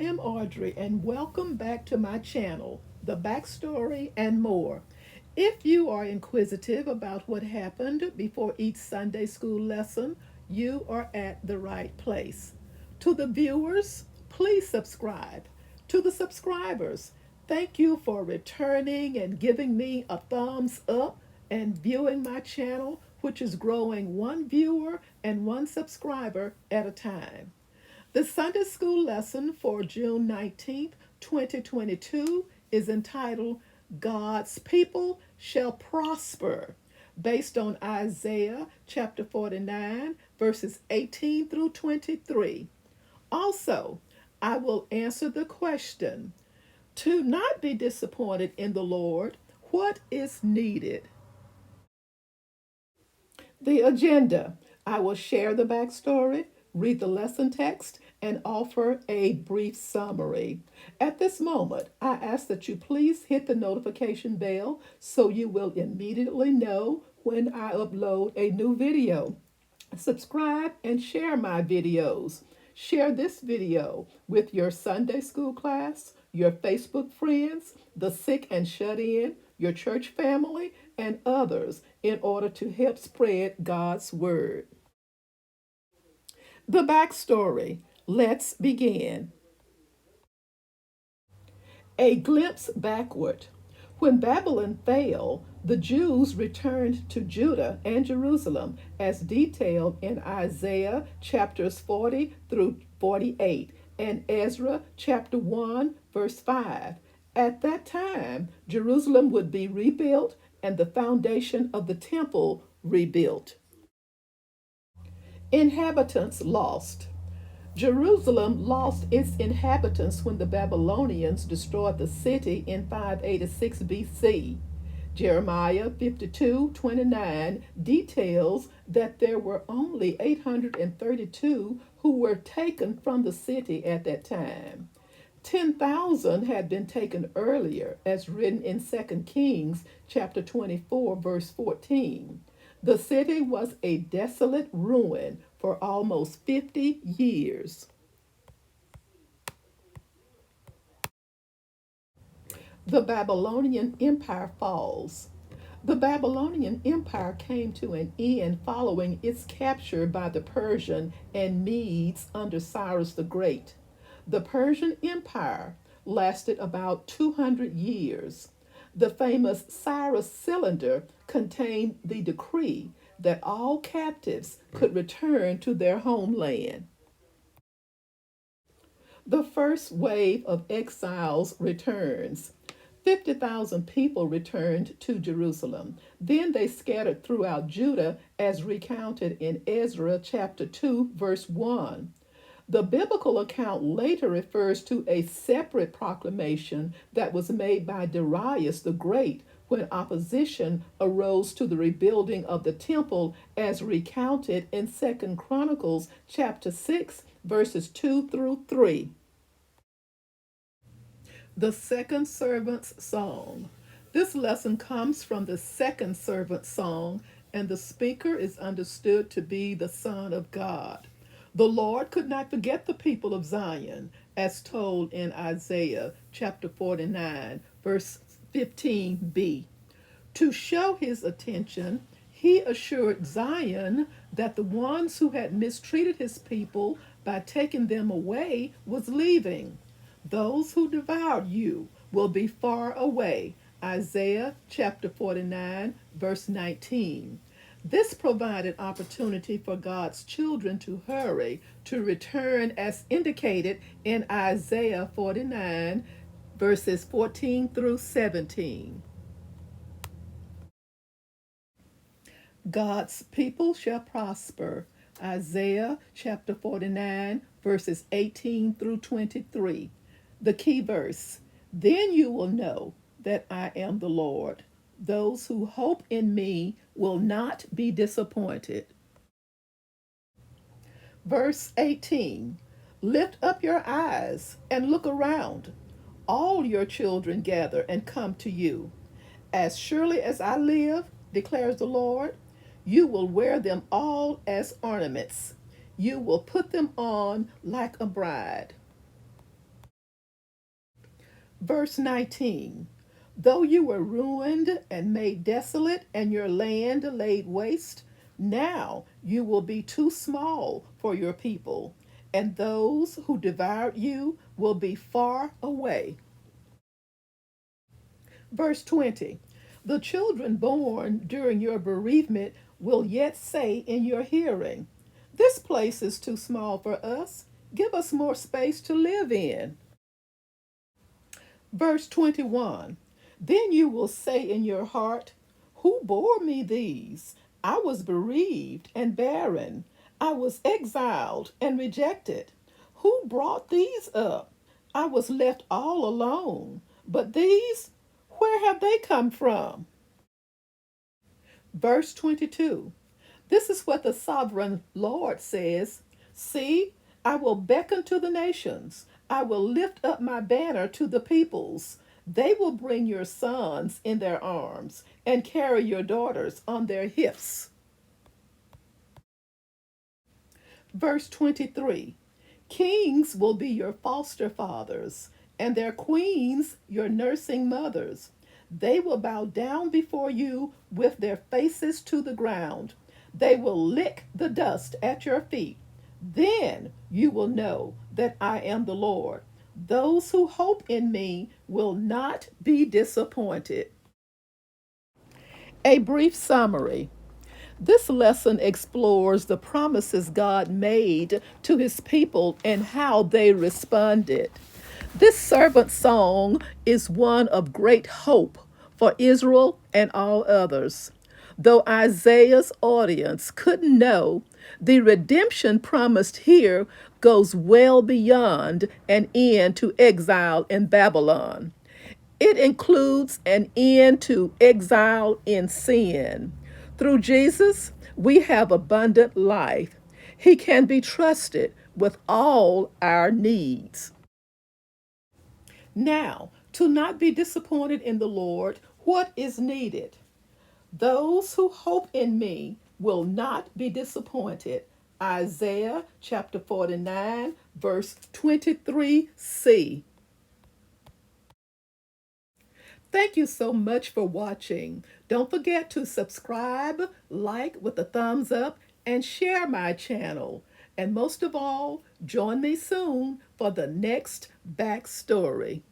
am Audrey, and welcome back to my channel, The Backstory and More. If you are inquisitive about what happened before each Sunday school lesson, you are at the right place. To the viewers, please subscribe. To the subscribers, thank you for returning and giving me a thumbs up and viewing my channel, which is growing one viewer and one subscriber at a time. The Sunday school lesson for June 19th, 2022 is entitled God's People Shall Prosper, based on Isaiah chapter 49, verses 18 through 23. Also, I will answer the question, to not be disappointed in the Lord, what is needed? The agenda. I will share the backstory, read the lesson text, and offer a brief summary. At this moment, I ask that you please hit the notification bell so you will immediately know when I upload a new video. Subscribe and share my videos. Share this video with your Sunday school class, your Facebook friends, the sick and shut in, your church family, and others in order to help spread God's word. The backstory. Let's begin. A glimpse backward. When Babylon fell, the Jews returned to Judah and Jerusalem as detailed in Isaiah chapters 40 through 48 and Ezra chapter 1 verse 5. At that time, Jerusalem would be rebuilt and the foundation of the temple rebuilt. Inhabitants lost. Jerusalem lost its inhabitants when the Babylonians destroyed the city in 586 BC. Jeremiah 52:29 details that there were only 832 who were taken from the city at that time. 10,000 had been taken earlier, as written in 2 Kings chapter 24, verse 14. The city was a desolate ruin for almost 50 years. The Babylonian Empire falls. The Babylonian Empire came to an end following its capture by the Persian and Medes under Cyrus the Great. The Persian Empire lasted about 200 years. The famous Cyrus Cylinder contained the decree that all captives could return to their homeland. The first wave of exiles returns. 50,000 people returned to Jerusalem. Then they scattered throughout Judah as recounted in Ezra chapter 2, verse 1. The biblical account later refers to a separate proclamation that was made by Darius the Great when opposition arose to the rebuilding of the temple as recounted in 2 Chronicles chapter 6 verses 2 through 3. The second servant's song. This lesson comes from the second servant song, and the speaker is understood to be the Son of God. The Lord could not forget the people of Zion, as told in Isaiah chapter 49, verse 15b. To show his attention, he assured Zion that the ones who had mistreated his people by taking them away was leaving. Those who devoured you will be far away. Isaiah chapter 49, verse 19. This provided opportunity for God's children to hurry to return as indicated in Isaiah 49, verses 14 through 17. God's people shall prosper. Isaiah chapter 49, verses 18 through 23. The key verse. Then you will know that I am the Lord. Those who hope in me will not be disappointed. Verse 18. Lift up your eyes and look around. All your children gather and come to you. As surely as I live, declares the Lord, you will wear them all as ornaments. You will put them on like a bride. Verse 19. Though you were ruined and made desolate, and your land laid waste, now you will be too small for your people, and those who devoured you will be far away. Verse 20. The children born during your bereavement will yet say in your hearing, "This place is too small for us. Give us more space to live in." Verse 21. Then you will say in your heart, "Who bore me these? I was bereaved and barren. I was exiled and rejected. Who brought these up? I was left all alone. But these, where have they come from?" Verse 22. This is what the sovereign Lord says: "See, I will beckon to the nations. I will lift up my banner to the peoples. They will bring your sons in their arms and carry your daughters on their hips." Verse 23. Kings will be your foster fathers, and their queens your nursing mothers. They will bow down before you with their faces to the ground. They will lick the dust at your feet. Then you will know that I am the Lord. Those who hope in me will not be disappointed. A brief summary. This lesson explores the promises God made to his people and how they responded. This servant song is one of great hope for Israel and all others. Though Isaiah's audience couldn't know, the redemption promised here goes well beyond an end to exile in Babylon. It includes an end to exile in sin. Through Jesus, we have abundant life. He can be trusted with all our needs. Now, to not be disappointed in the Lord, what is needed? Those who hope in me will not be disappointed. Isaiah chapter 49, verse 23c. Thank you so much for watching. Don't forget to subscribe, like with a thumbs up, and share my channel. And most of all, join me soon for the next backstory.